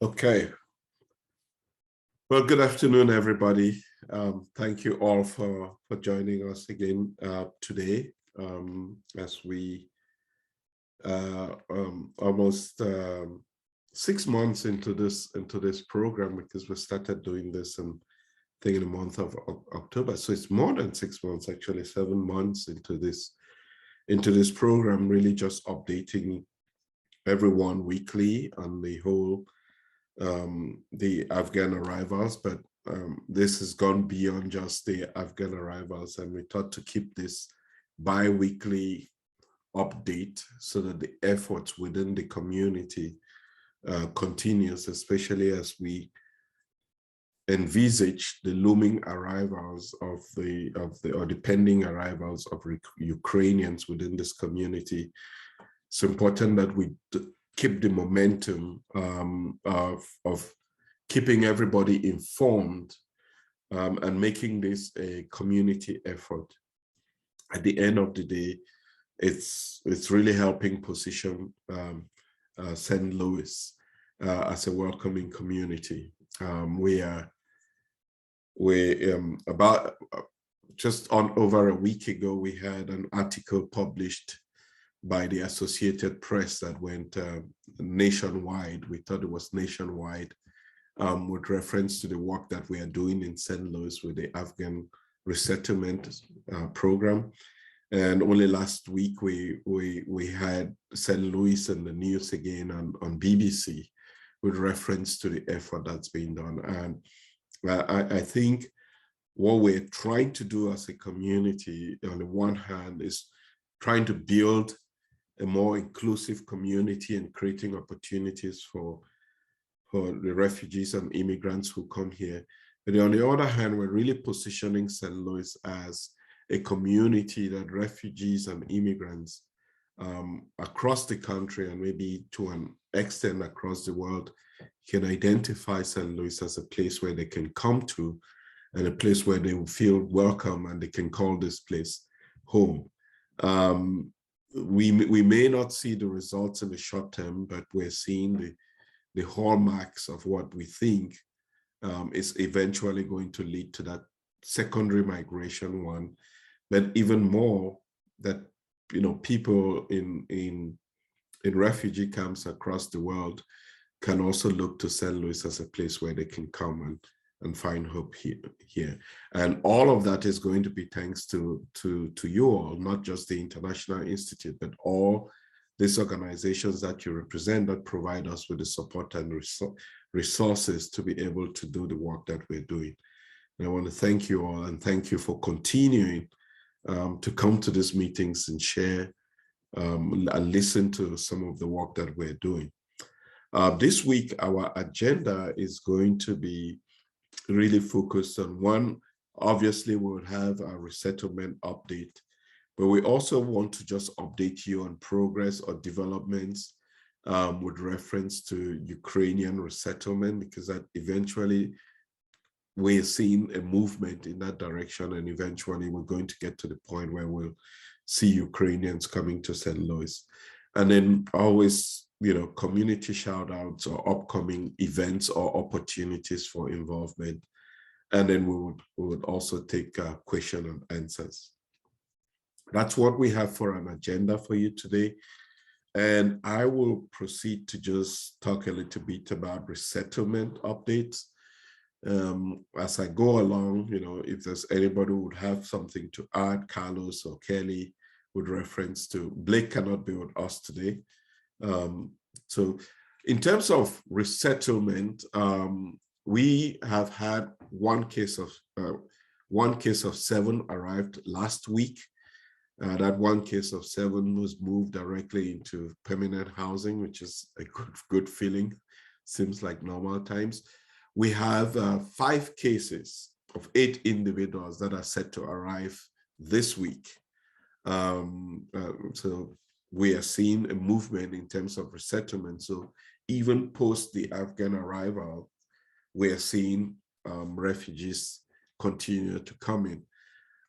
Okay. Well, good afternoon, everybody. Thank you all for joining us again today as we almost 6 months into this program, because we started doing this in the month of October. So it's more than 6 months, actually 7 months into this program, really just updating everyone weekly on the whole the Afghan arrivals, but this has gone beyond just the Afghan arrivals, and we thought to keep this bi-weekly update so that the efforts within the community continues, especially as we envisage the looming arrivals or the pending arrivals of Ukrainians within this community. It's important that we keep the momentum of keeping everybody informed and making this a community effort. At the end of the day, it's really helping position St. Louis as a welcoming community. About just over a week ago, we had an article published by the Associated Press that went nationwide. We thought it was nationwide, with reference to the work that we are doing in St. Louis with the Afghan Resettlement program. And only last week we had St. Louis in the news again on BBC with reference to the effort that's being done. And I think what we're trying to do as a community, on the one hand, is trying to build a more inclusive community and creating opportunities for the refugees and immigrants who come here. But on the other hand, we're really positioning St. Louis as a community that refugees and immigrants across the country, and maybe to an extent across the world, can identify St. Louis as a place where they can come to and a place where they will feel welcome and they can call this place home. We may not see the results in the short term, but we're seeing the hallmarks of what we think is eventually going to lead to that secondary migration one, but even more that people in refugee camps across the world can also look to St. Louis as a place where they can come and find hope here. And all of that is going to be thanks to you all, not just the International Institute, but all these organizations that you represent that provide us with the support and resources to be able to do the work that we're doing. And I want to thank you all, and thank you for continuing to come to these meetings and share and listen to some of the work that we're doing. This week, our agenda is going to be really focused on one. Obviously, we'll have a resettlement update, but we also want to just update you on progress or developments with reference to Ukrainian resettlement, because that eventually we're seeing a movement in that direction, and eventually we're going to get to the point where we'll see Ukrainians coming to St. Louis. And then always, community shout outs or upcoming events or opportunities for involvement. And then we would also take question and answers. That's what we have for an agenda for you today. And I will proceed to just talk a little bit about resettlement updates. As I go along, if there's anybody who would have something to add, Carlos or Kelly, with reference to, Blake cannot be with us today. So in terms of resettlement, we have had one case of 7 arrived last week. That one case of 7 was moved directly into permanent housing, which is a good feeling. Seems like normal times. We have 5 cases of 8 individuals that are set to arrive this week. So we are seeing a movement in terms of resettlement. So even post the Afghan arrival, we are seeing refugees continue to come in.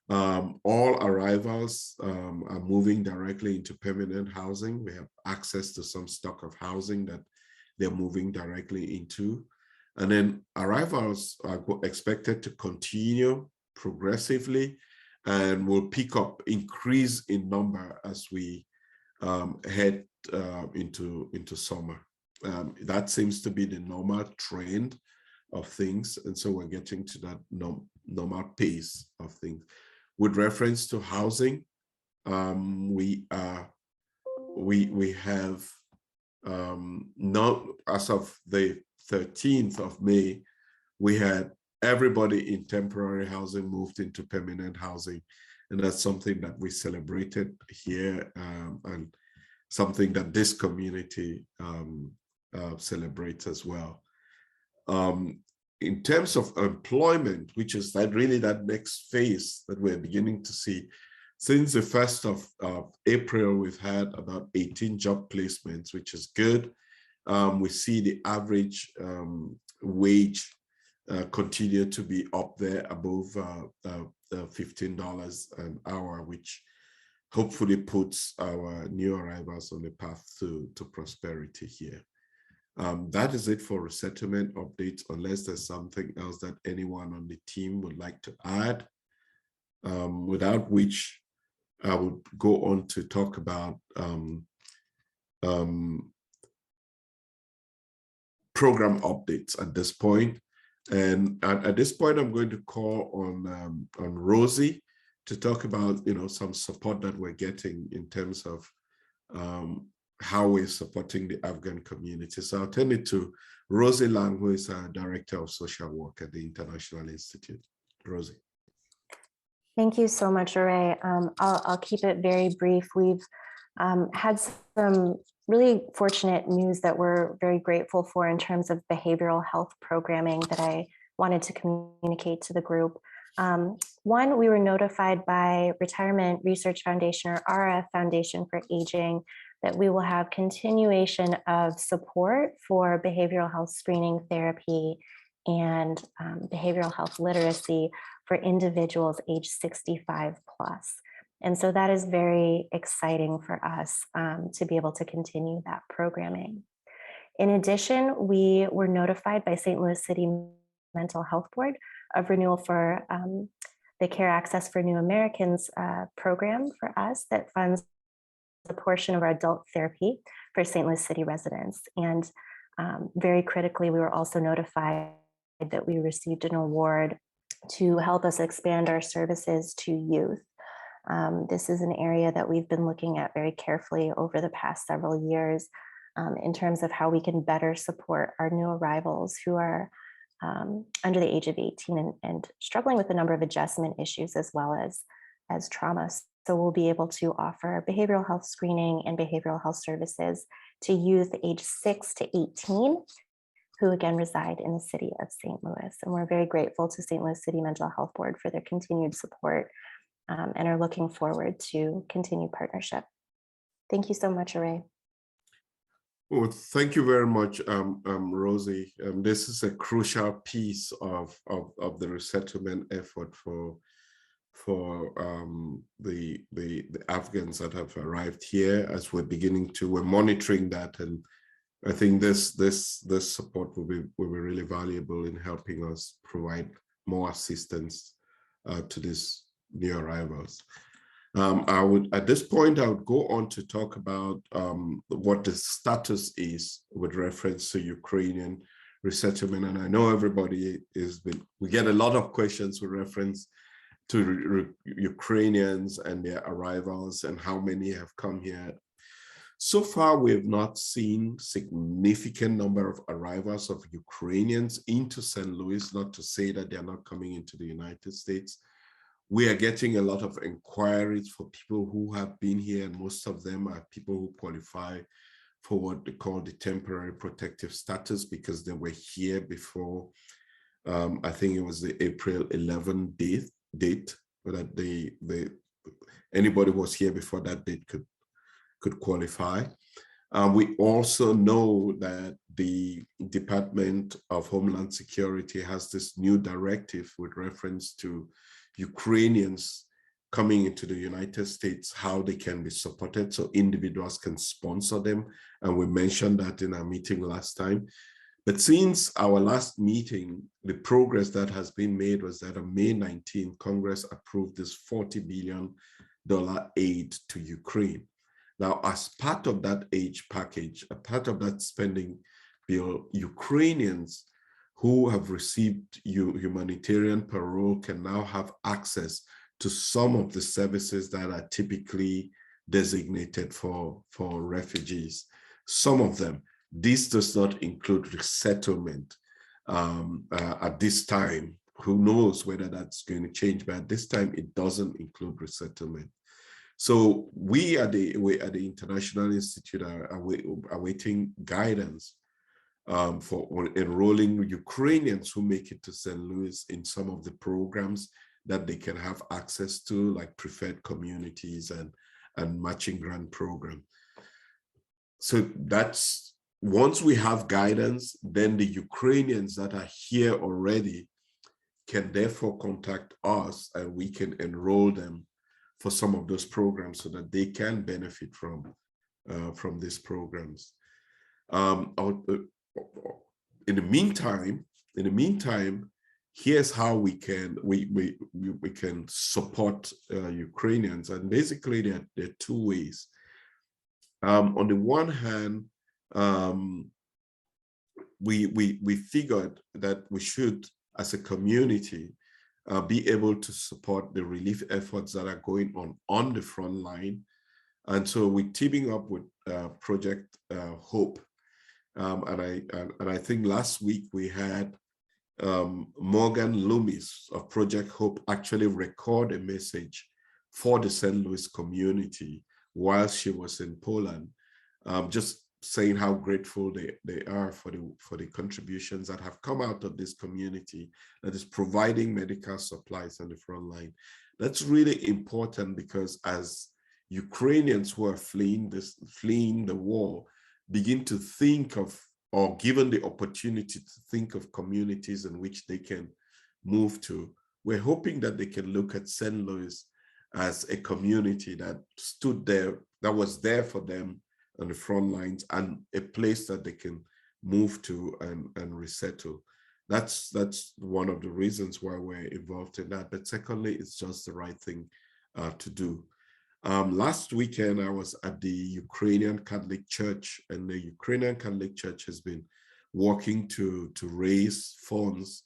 All arrivals are moving directly into permanent housing. We have access to some stock of housing that they're moving directly into. And then arrivals are expected to continue progressively and will pick up, increase in number as we head into summer. That seems to be the normal trend of things. And so we're getting to that normal pace of things. With reference to housing, we have not, as of the 13th of May, we had everybody in temporary housing moved into permanent housing. And that's something that we celebrated here, and something that this community celebrates as well. In terms of employment, which is really that next phase that we're beginning to see, since the 1st of April, we've had about 18 job placements, which is good. We see the average wage continue to be up there above $15 an hour, which hopefully puts our new arrivals on the path to prosperity here. That is it for resettlement updates, unless there's something else that anyone on the team would like to add, without which I would go on to talk about program updates at this point. And at this point, I'm going to call on Rosie to talk about, some support that we're getting in terms of how we're supporting the Afghan community. So I'll turn it to Rosie Lang, who is our Director of Social Work at the International Institute. Rosie. Thank you so much, Ray. I'll keep it very brief. We've had some really fortunate news that we're very grateful for in terms of behavioral health programming that I wanted to communicate to the group. One, we were notified by Retirement Research Foundation, or RF Foundation for Aging, that we will have continuation of support for behavioral health screening therapy and behavioral health literacy for individuals age 65 plus. And so that is very exciting for us to be able to continue that programming. In addition, we were notified by St. Louis City Mental Health Board of renewal for the Care Access for New Americans program for us that funds a portion of our adult therapy for St. Louis City residents. And very critically, we were also notified that we received an award to help us expand our services to youth. This is an area that we've been looking at very carefully over the past several years in terms of how we can better support our new arrivals who are under the age of 18 and struggling with a number of adjustment issues as well as trauma. So we'll be able to offer behavioral health screening and behavioral health services to youth age 6 to 18 who again reside in the city of St. Louis. And we're very grateful to St. Louis City Mental Health Board for their continued support and are looking forward to continued partnership. Thank you so much, Ray. Well, thank you very much, Rosie. This is a crucial piece of the resettlement effort for the Afghans that have arrived here. As we're monitoring that, and I think this support will be really valuable in helping us provide more assistance to these new arrivals. At this point, I would go on to talk about what the status is with reference to Ukrainian resettlement. And I know everybody we get a lot of questions with reference to Ukrainians and their arrivals and how many have come here. So far, we have not seen significant number of arrivals of Ukrainians into St. Louis, not to say that they're not coming into the United States. We are getting a lot of inquiries for people who have been here, and most of them are people who qualify for what they call the temporary protective status because they were here before, I think it was the April 11 date, that anybody who was here before that date could qualify. We also know that the Department of Homeland Security has this new directive with reference to Ukrainians coming into the United States, how they can be supported so individuals can sponsor them. And we mentioned that in our meeting last time. But since our last meeting, the progress that has been made was that on May 19, Congress approved this $40 billion aid to Ukraine. Now, as part of that aid package, a part of that spending bill, Ukrainians who have received humanitarian parole can now have access to some of the services that are typically designated for refugees. Some of them. This does not include resettlement at this time. Who knows whether that's going to change, but at this time, it doesn't include resettlement. So we at the International Institute are awaiting guidance for enrolling Ukrainians who make it to St. Louis in some of the programs that they can have access to, like preferred communities and matching grant program. So that's, once we have guidance, then the Ukrainians that are here already can therefore contact us and we can enroll them for some of those programs so that they can benefit from these programs. In the meantime, here's how we can support Ukrainians, and basically there are two ways. On the one hand, we figured that we should, as a community, be able to support the relief efforts that are going on the front line. And so we're teaming up with Project Hope. And I think last week we had Morgan Loomis of Project Hope actually record a message for the St. Louis community while she was in Poland, just saying how grateful they are for the contributions that have come out of this community that is providing medical supplies on the front line. That's really important because as Ukrainians who are fleeing the war begin to think of, or given the opportunity to think of communities in which they can move to, we're hoping that they can look at St. Louis as a community that stood there, that was there for them on the front lines, and a place that they can move to and resettle. That's one of the reasons why we're involved in that. But secondly, it's just the right thing to do. Last weekend, I was at the Ukrainian Catholic Church, and the Ukrainian Catholic Church has been working to raise funds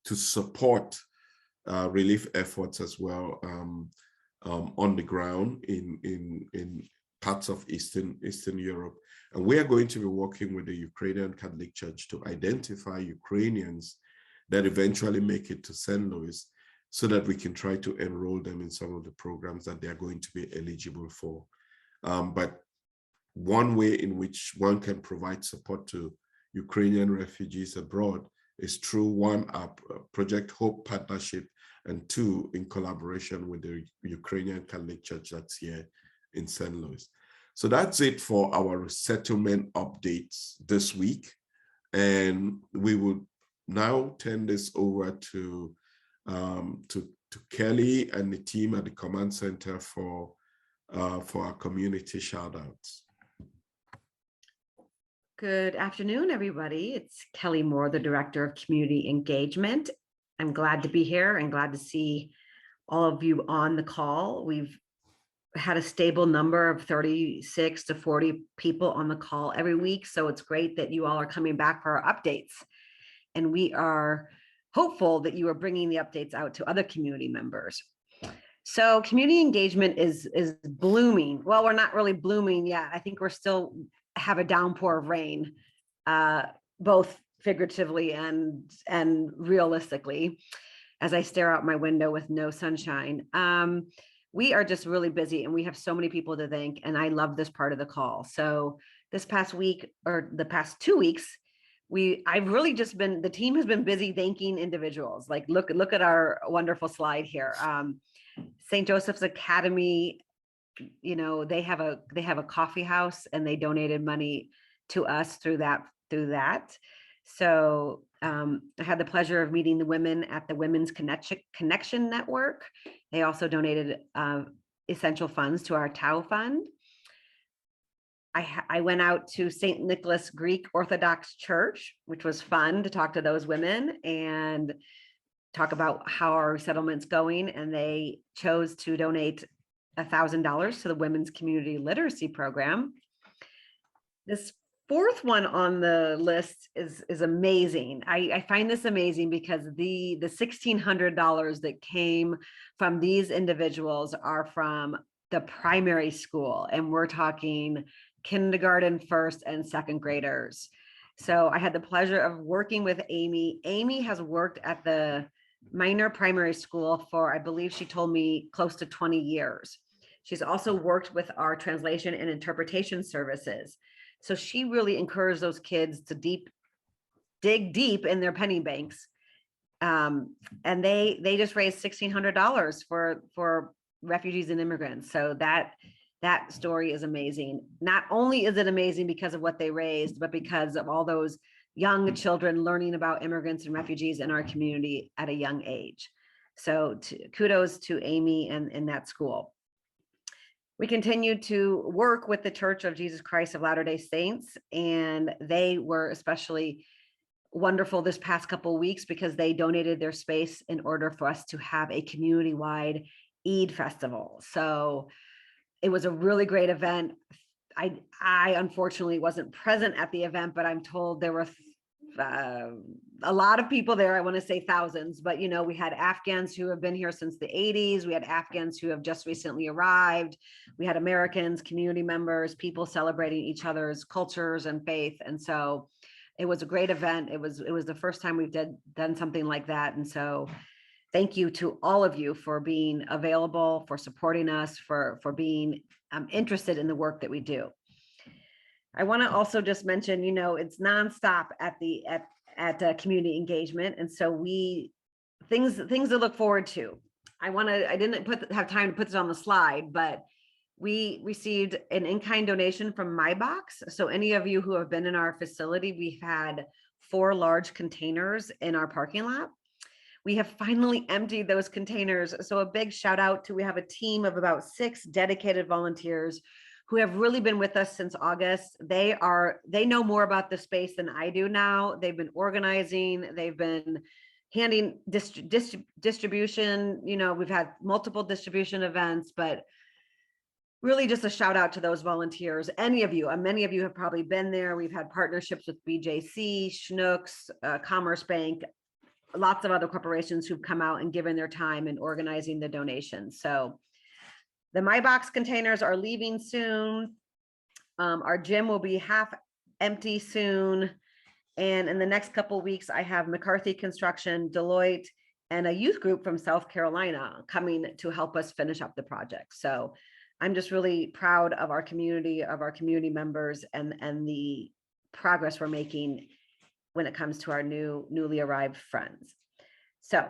to support relief efforts as well on the ground in parts of Eastern Europe. And we are going to be working with the Ukrainian Catholic Church to identify Ukrainians that eventually make it to St. Louis so that we can try to enroll them in some of the programs that they are going to be eligible for. But one way in which one can provide support to Ukrainian refugees abroad is through one, Project Hope partnership, and two, in collaboration with the Ukrainian Catholic Church that's here in St. Louis. So that's it for our resettlement updates this week. And we will now turn this over to Kelly and the team at the Command Center for our community shoutouts. Good afternoon, everybody. It's Kelly Moore, the Director of Community Engagement. I'm glad to be here and glad to see all of you on the call. We've had a stable number of 36 to 40 people on the call every week. So it's great that you all are coming back for our updates. And we are hopeful that you are bringing the updates out to other community members. So community engagement is blooming. Well, we're not really blooming yet. I think we're still have a downpour of rain, both figuratively and realistically, as I stare out my window with no sunshine. We are just really busy and we have so many people to thank, and I love this part of the call. So this past week, or the past 2 weeks, I've really just been, the team has been busy thanking individuals. Like look at our wonderful slide here. St. Joseph's Academy, you know, they have a coffee house and they donated money to us through that. So I had the pleasure of meeting the women at the Women's Connection Network. They also donated essential funds to our Tau Fund. I went out to St. Nicholas Greek Orthodox Church, which was fun to talk to those women and talk about how our resettlement's going. And they chose to donate $1,000 to the Women's Community Literacy Program. This fourth one on the list is amazing. I find this amazing because the $1,600 that came from these individuals are from the primary school, and we're talking kindergarten, first and second graders. So I had the pleasure of working with Amy. Amy has worked at the minor primary school for, I believe she told me, close to 20 years. She's also worked with our translation and interpretation services. So she really encouraged those kids to dig deep in their penny banks. And they just raised $1,600 for refugees and immigrants. So that story is amazing. Not only is it amazing because of what they raised, but because of all those young children learning about immigrants and refugees in our community at a young age. So kudos to Amy and that school. We continue to work with the Church of Jesus Christ of Latter-day Saints, and they were especially wonderful this past couple of weeks because they donated their space in order for us to have a community-wide Eid festival. So it was a really great event. I unfortunately wasn't present at the event, but I'm told there were a lot of people there. I want to say thousands, but you know, we had Afghans who have been here since the 80s. We had Afghans who have just recently arrived. We had Americans, community members, people celebrating each other's cultures and faith. And so it was a great event. It was the first time we've done something like that. And so thank you to all of you for being available, for supporting us, for being interested in the work that we do. I want to also just mention, you know, it's nonstop at community engagement, and so things to look forward to. I didn't have time to put this on the slide, but we received an in-kind donation from MyBox. So any of you who have been in our facility, we've had 4 large containers in our parking lot. We have finally emptied those containers. So a big shout out we have a team of about 6 dedicated volunteers who have really been with us since August. They know more about the space than I do now. They've been organizing, they've been handing distribution. You know, we've had multiple distribution events, but really just a shout out to those volunteers. Many of you have probably been there. We've had partnerships with BJC, Schnucks, Commerce Bank, lots of other corporations who've come out and given their time in organizing the donations. So the MyBox containers are leaving soon. Our gym will be half empty soon. And in the next couple of weeks, I have McCarthy Construction, Deloitte, and a youth group from South Carolina coming to help us finish up the project. So I'm just really proud of our community members, and the progress we're making when it comes to our newly arrived friends. So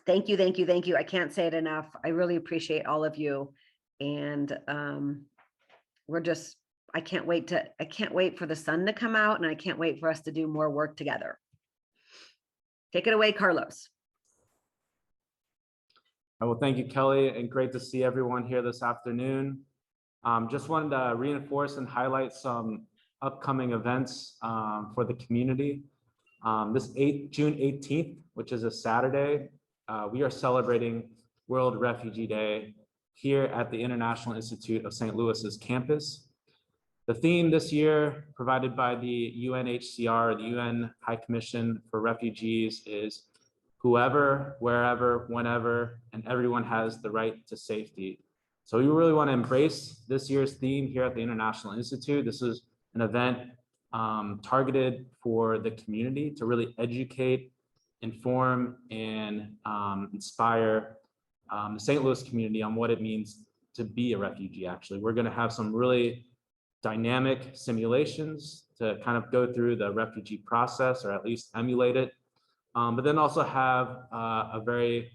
thank you. I can't say it enough. I really appreciate all of you. And I can't wait for the sun to come out, and I can't wait for us to do more work together. Take it away, Carlos. Well, thank you, Kelly, and great to see everyone here this afternoon. Just wanted to reinforce and highlight some upcoming events for the community. This June 18th, which is a Saturday, we are celebrating World Refugee Day here at the International Institute of St. Louis's campus. The theme this year, provided by the UNHCR, the UN High Commission for Refugees, is whoever, wherever, whenever, and everyone has the right to safety. So we really want to embrace this year's theme here at the International Institute. This is an event targeted for the community to really educate, inform, and inspire the St. Louis community on what it means to be a refugee. Actually, we're going to have some really dynamic simulations to kind of go through the refugee process, or at least emulate it, but then also have a very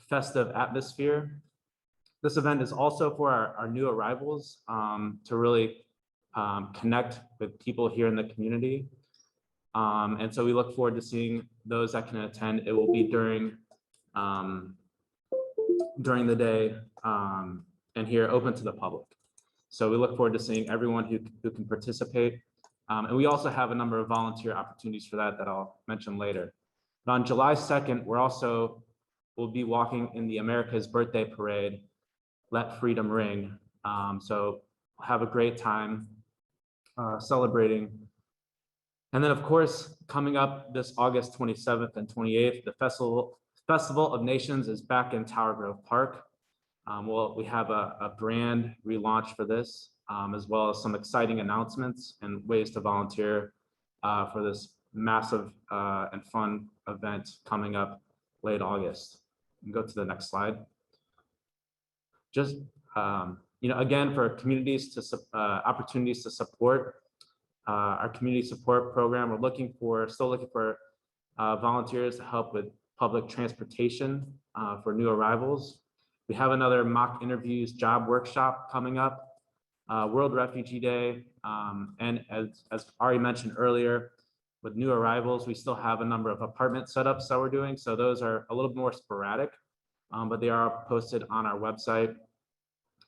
festive atmosphere. This event is also for our new arrivals to really connect with people here in the community. And so we look forward to seeing those that can attend. It will be during the day and here open to the public. So we look forward to seeing everyone who can participate. And we also have a number of volunteer opportunities for that I'll mention later. But on July 2nd, we'll be walking in the America's Birthday Parade, Let Freedom Ring. So have a great time celebrating. And then of course, coming up this August 27th and 28th, the Festival of Nations is back in Tower Grove Park. We have a brand relaunch for this, as well as some exciting announcements and ways to volunteer for this massive and fun event coming up late August. You can go to the next slide. Just again, for communities to opportunities to support our community support program, we're still looking for volunteers to help with public transportation for new arrivals. We have another mock interviews job workshop coming up, World Refugee Day, and as Ari mentioned earlier, with new arrivals, we still have a number of apartment setups that we're doing. So those are a little more sporadic, but they are posted on our website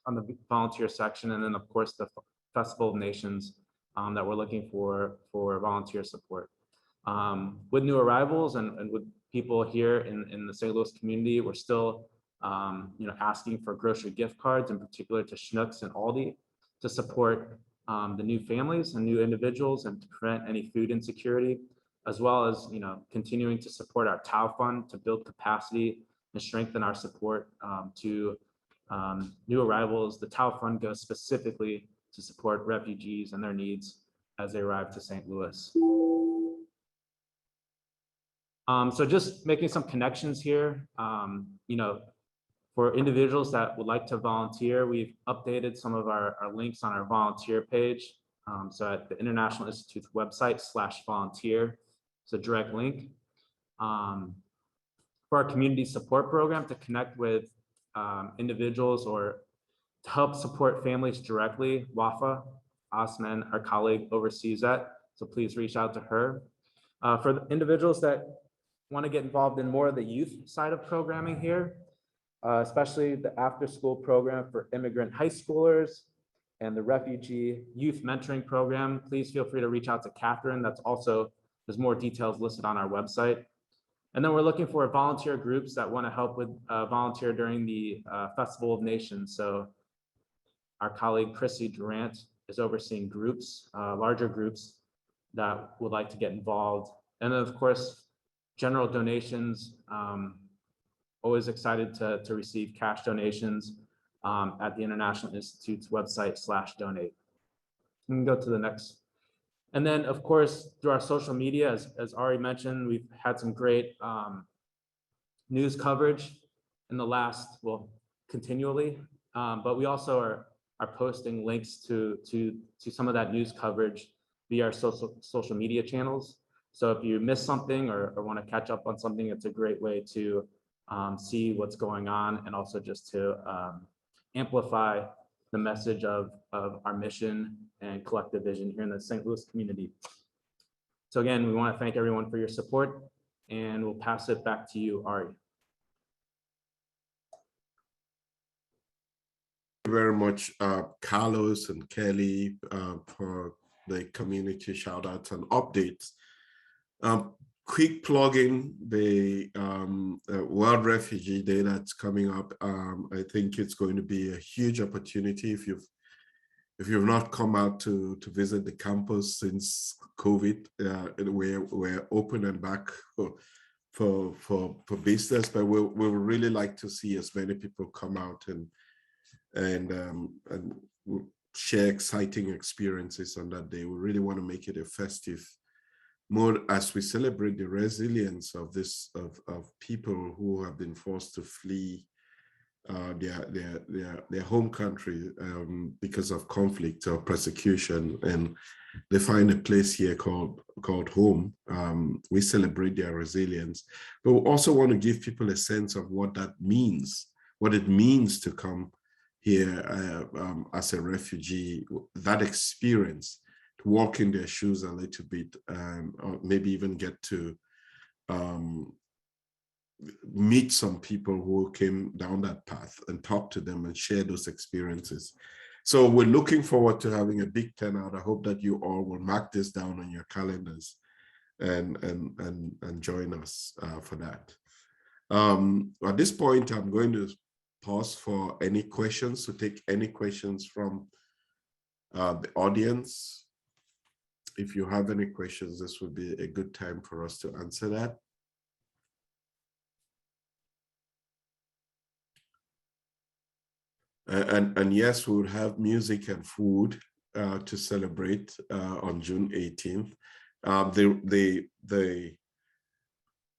on the volunteer section. And then of course, the Festival of Nations that we're looking for volunteer support. With new arrivals and with people here in the St. Louis community, we're still asking for grocery gift cards, in particular to Schnucks and Aldi, to support the new families and new individuals and to prevent any food insecurity, as well as continuing to support our TAO fund to build capacity and strengthen our support to new arrivals. The TAO fund goes specifically to support refugees and their needs as they arrive to St. Louis. So just making some connections here, for individuals that would like to volunteer, we've updated some of our links on our volunteer page. So at the International Institute's website /volunteer, it's a direct link. For our community support program to connect with individuals or to help support families directly, Wafa Osman, our colleague, oversees that. So please reach out to her. For the individuals that want to get involved in more of the youth side of programming here, especially the after-school program for immigrant high schoolers and the refugee youth mentoring program, please feel free to reach out to Catherine. There's more details listed on our website. And then we're looking for volunteer groups that want to help with volunteer during the Festival of Nations. So our colleague Chrissy Durant is overseeing groups, larger groups that would like to get involved. And then of course, general donations, always excited to receive cash donations at the International Institute's website /donate. We can go to the next. And then of course, through our social media, as Ari mentioned, we've had some great news coverage in the continually, but we also are posting links to some of that news coverage via our social media channels. So if you missed something or want to catch up on something, it's a great way to see what's going on and also just to amplify the message of our mission and collective vision here in the St. Louis community. So again, we want to thank everyone for your support, and we'll pass it back to you, Ari. Thank you very much, Carlos and Kelly, for the community shout outs and updates. Quick plugging the World Refugee Day that's coming up. I think it's going to be a huge opportunity if you've not come out to visit the campus since COVID. We're open and back for business, but we would really like to see as many people come out and share exciting experiences on that day. We really want to make it a festive mode as we celebrate the resilience of people who have been forced to flee their home country because of conflict or persecution, and they find a place here called home. We celebrate their resilience, but we also want to give people a sense of what that means, what it means to come here as a refugee, that experience, walk in their shoes a little bit, or maybe even get to meet some people who came down that path and talk to them and share those experiences. So we're looking forward to having a big turnout. I hope that you all will mark this down on your calendars and join us for that. At this point, I'm going to pause for any questions, to take any questions from the audience. If you have any questions, this would be a good time for us to answer that. And yes, we will have music and food to celebrate on June 18th.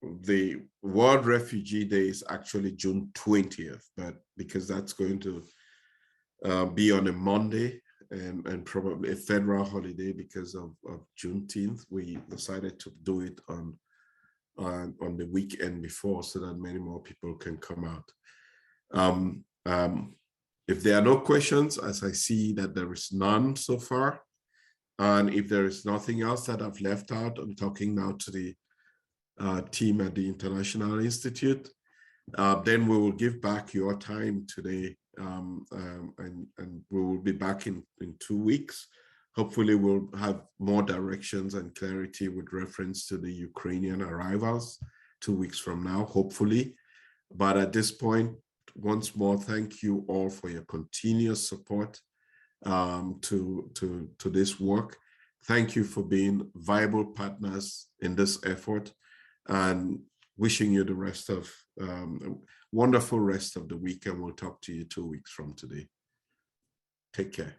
The World Refugee Day is actually June 20th, but because that's going to be on a Monday and probably a federal holiday because of Juneteenth, we decided to do it on the weekend before so that many more people can come out. If there are no questions, as I see that there is none so far, and if there is nothing else that I've left out, I'm talking now to the team at the International Institute, then we will give back your time today, and we will be back in 2 weeks. Hopefully we'll have more directions and clarity with reference to the Ukrainian arrivals 2 weeks from now, hopefully. But at this point, once more, thank you all for your continuous support to this work. Thank you for being viable partners in this effort, and wishing you the rest of wonderful rest of the week, and we'll talk to you 2 weeks from today. Take care.